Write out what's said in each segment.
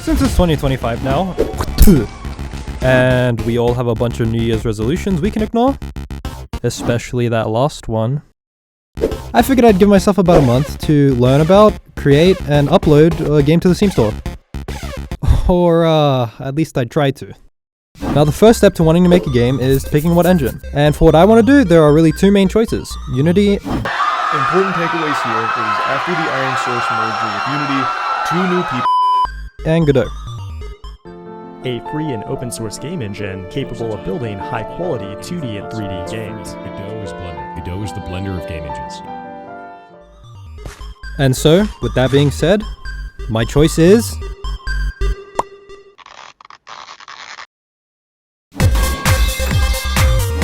Since it's 2025 now, and we all have a bunch of New Year's resolutions we can ignore, especially that last one, I figured I'd give myself about a month to learn about, create, and upload a game to the Steam store. Or, at least I'd try to. Now the first step to wanting to make a game is picking what engine. And for what I want to do, there are really two main choices. Unity. Important takeaways here is after the Iron Source merger with Unity, 2 new people And Godot. A free and open source game engine capable of building high quality 2D and 3D games. Godot is Blender. Godot is the blender of game engines. And so, with that being said, my choice is...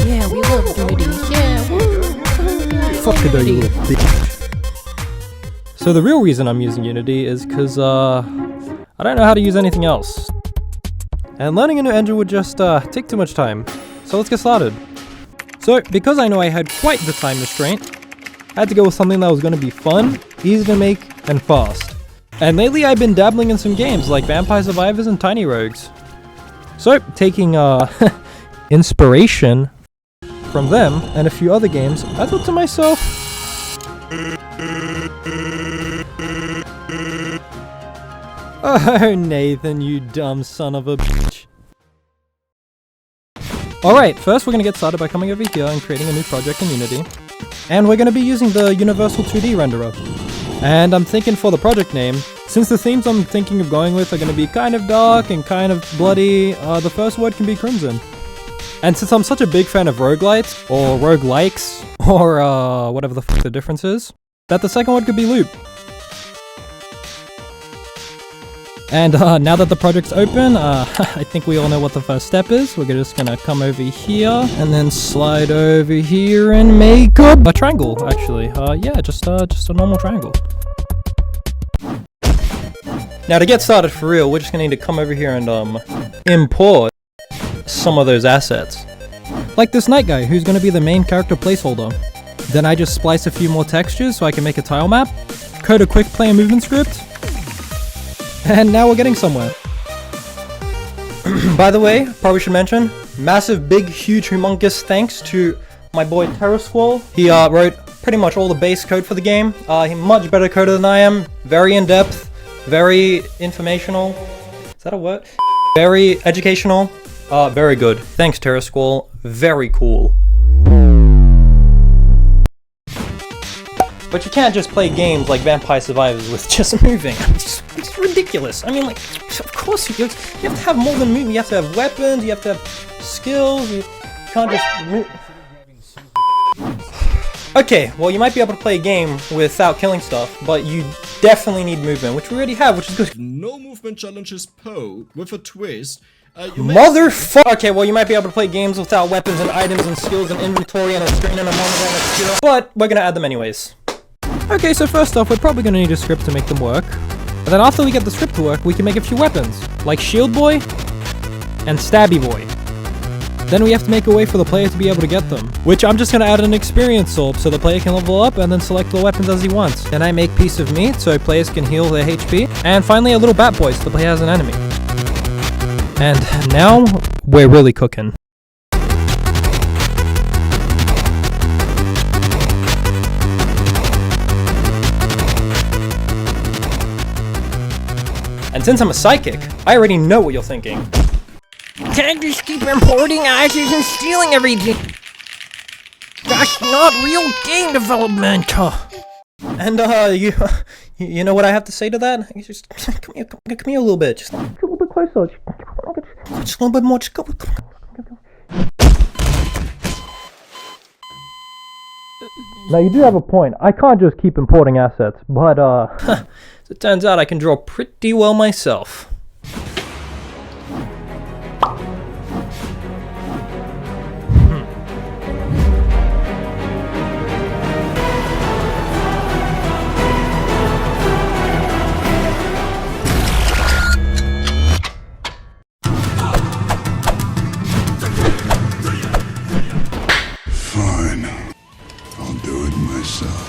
Yeah, we love Unity. Yeah, woo. Fuck Godot, you little bitch. So the real reason I'm using Unity is because, I don't know how to use anything else. And learning a new engine would just, take too much time. So let's get started. So, because I know I had quite the time restraint, I had to go with something that was going to be fun, easy to make, and fast. And lately I've been dabbling in some games like Vampire Survivors and Tiny Rogues. So, taking, inspiration from them and a few other games, I thought to myself, oh, Nathan, you dumb son of a bitch. Alright, first we're gonna get started by coming over here and creating a new project in Unity. And we're gonna be using the Universal 2D renderer. And I'm thinking for the project name, since the themes I'm thinking of going with are gonna be kind of dark and kind of bloody, the first word can be Crimson. And since I'm such a big fan of roguelites, or roguelikes, or whatever the fuck the difference is, that the second word could be Loop. And now that the project's open, I think we all know what the first step is. We're just gonna come over here, and then slide over here and make a triangle, actually. Yeah, just a normal triangle. Now to get started for real, we're just gonna need to come over here and import some of those assets. Like this night guy, who's gonna be the main character placeholder. Then I just splice a few more textures so I can make a tile map, code a quick player movement script, and now we're getting somewhere. By the way, probably should mention, massive, big, huge, humongous thanks to my boy TerraSquall. He wrote pretty much all the base code for the game. He's much better coder than I am, very in-depth, very informational. Is that a word? Very educational, very good. Thanks TerraSquall, very cool. But you can't just play games like Vampire Survivors with just moving. It's ridiculous. I mean, like, of course you have to have more than moving. You have to have weapons, you have to have skills, you can't just move. Okay, well you might be able to play a game without killing stuff, but you definitely need movement, which we already have, which is good. No movement challenges Po with a twist. Motherfucker! Okay, well you might be able to play games without weapons and items and skills and inventory and a screen and a monitor and a computer, but we're gonna add them anyways. Okay, so first off, we're probably gonna need a script to make them work. But then after we get the script to work, we can make a few weapons, like Shield Boy and Stabby Boy. Then we have to make a way for the player to be able to get them, which I'm just gonna add an experience orb so the player can level up and then select the weapons as he wants. Then I make Piece of Meat so players can heal their HP. And finally a little Bat Boy so the player has an enemy. And now, we're really cooking. And since I'm a psychic, I already know what you're thinking. Can't just keep importing items and stealing everything. That's not real game development. And you know what I have to say to that? You just come here a little bit. Just a little bit closer. Just a little bit more. Just go. Now you do have a point. I can't just keep importing assets, but as it turns out I can draw pretty well myself. Fine. I'll do it myself.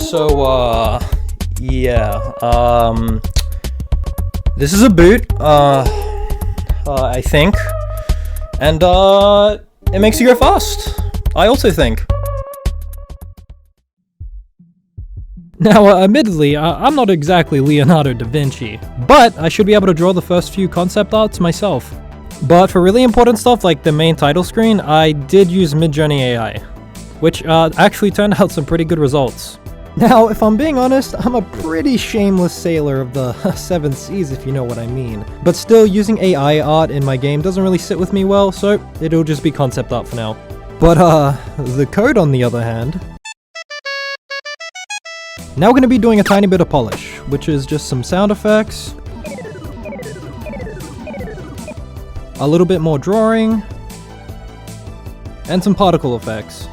So, yeah, this is a boot, I think, and, it makes you go fast, I also think. Now, admittedly, I'm not exactly Leonardo da Vinci, but I should be able to draw the first few concept arts myself. But for really important stuff like the main title screen, I did use Midjourney AI, which actually turned out some pretty good results. Now, if I'm being honest, I'm a pretty shameless sailor of the 7 seas, if you know what I mean. But still, using AI art in my game doesn't really sit with me well, so it'll just be concept art for now. But the code on the other hand... Now we're going to be doing a tiny bit of polish, which is just some sound effects, a little bit more drawing, and some particle effects.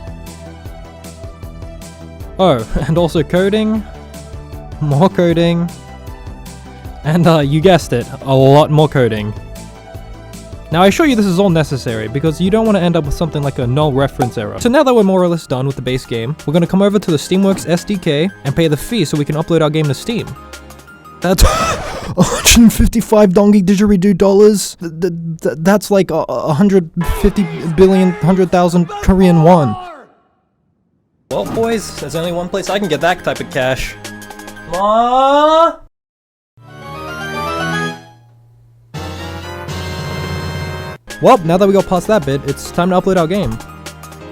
Oh, and also coding, more coding, and you guessed it, a lot more coding. Now I assure you this is all necessary, because you don't want to end up with something like a null reference error. So now that we're more or less done with the base game, we're going to come over to the Steamworks SDK and pay the fee so we can upload our game to Steam. That's 155 dongy didgeridoo dollars. That's like 150,000,000,000 Korean won. Well, boys, there's only one place I can get that type of cash. Ma! Well, now that we got past that bit, it's time to upload our game.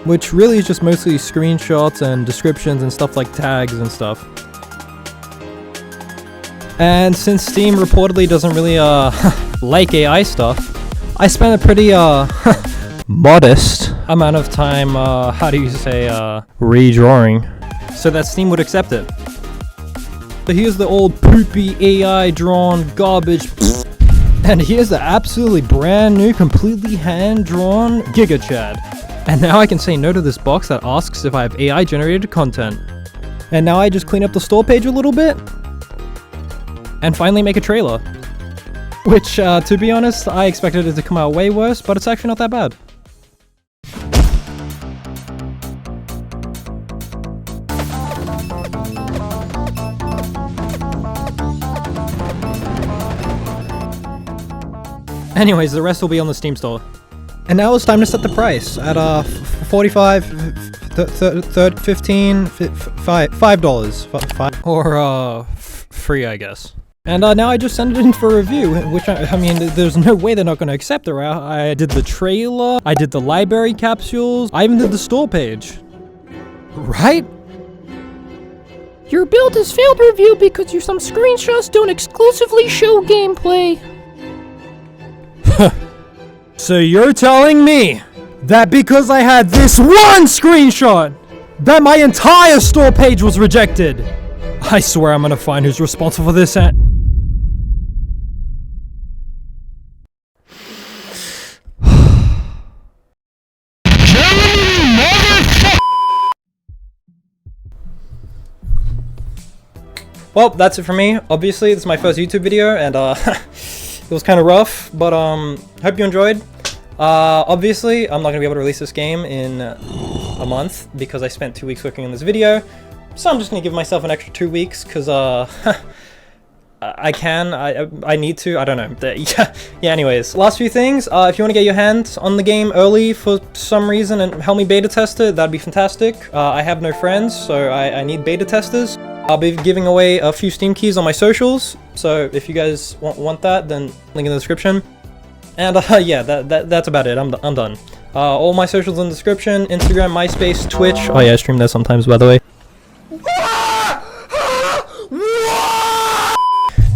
Which really is just mostly screenshots and descriptions and stuff like tags and stuff. And since Steam reportedly doesn't really, like AI stuff, I spent a pretty, modest amount of time, how do you say, redrawing, so that Steam would accept it. So here's the old poopy AI drawn garbage, and here's the absolutely brand new, completely hand-drawn Giga Chad. And now I can say no to this box that asks if I have AI generated content. And now I just clean up the store page a little bit, and finally make a trailer. Which, to be honest, I expected it to come out way worse, but it's actually not that bad. Anyways, the rest will be on the Steam store. And now it's time to set the price at $45, $15, $5, or free, I guess. And now I just send it in for review, which I mean, there's no way they're not going to accept it, right? I did the trailer, I did the library capsules, I even did the store page. Right? Your build has failed review because some screenshots don't exclusively show gameplay. So you're telling me that because I had this one screenshot, that my entire store page was rejected? I swear I'm gonna find who's responsible for this and... Well, that's it for me. Obviously, this is my first YouTube video, and it was kind of rough, but hope you enjoyed. Obviously, I'm not gonna be able to release this game in a month because I spent 2 weeks working on this video. So I'm just gonna give myself an extra 2 weeks because I need to. I don't know. Yeah. Anyways, last few things. If you want to get your hands on the game early for some reason and help me beta test it, that'd be fantastic. I have no friends, so I need beta testers. I'll be giving away a few Steam keys on my socials, so if you guys want that, then link in the description. And yeah, that's about it. I'm done. All my socials in the description: Instagram, MySpace, Twitch. Oh yeah, I stream there sometimes, by the way.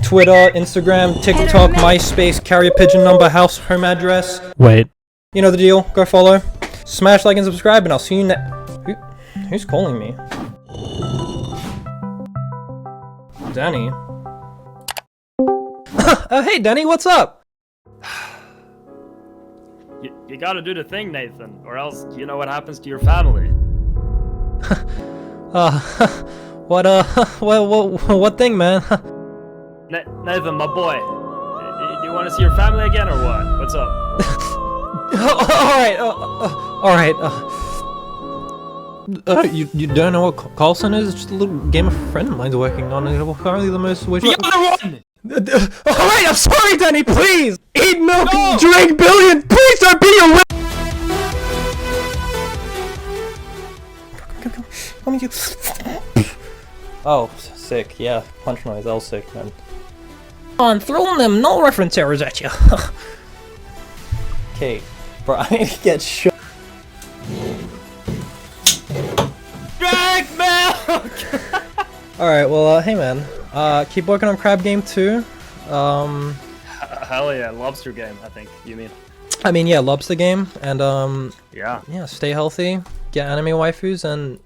Twitter, Instagram, TikTok, MySpace, carrier pigeon number, house, home address. Wait. You know the deal. Go follow, smash like and subscribe, and I'll see you who's calling me? Danny. Hey Danny, what's up? You gotta do the thing, Nathan, or else you know what happens to your family. What thing, man? Nathan, my boy, do you want to see your family again, or what? What's up? Alright, You don't know what Carlson is? It's just a little game a friend of mine's working on. And we're currently the most... The other one! Alright, I'm sorry, Danny, please! Eat milk and drink billions! Please don't be a Oh, sick, yeah. Punch noise, that was sick, man. On throwing them null reference errors at you. Okay, bro, I need to get shot. Drink milk! Alright, well, hey man. Keep working on Crab Game 2. Hell yeah, lobster game, I think you mean. I mean, yeah, Lobster Game, and Yeah. stay healthy, get anime waifus, and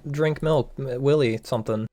drink milk, Willy something.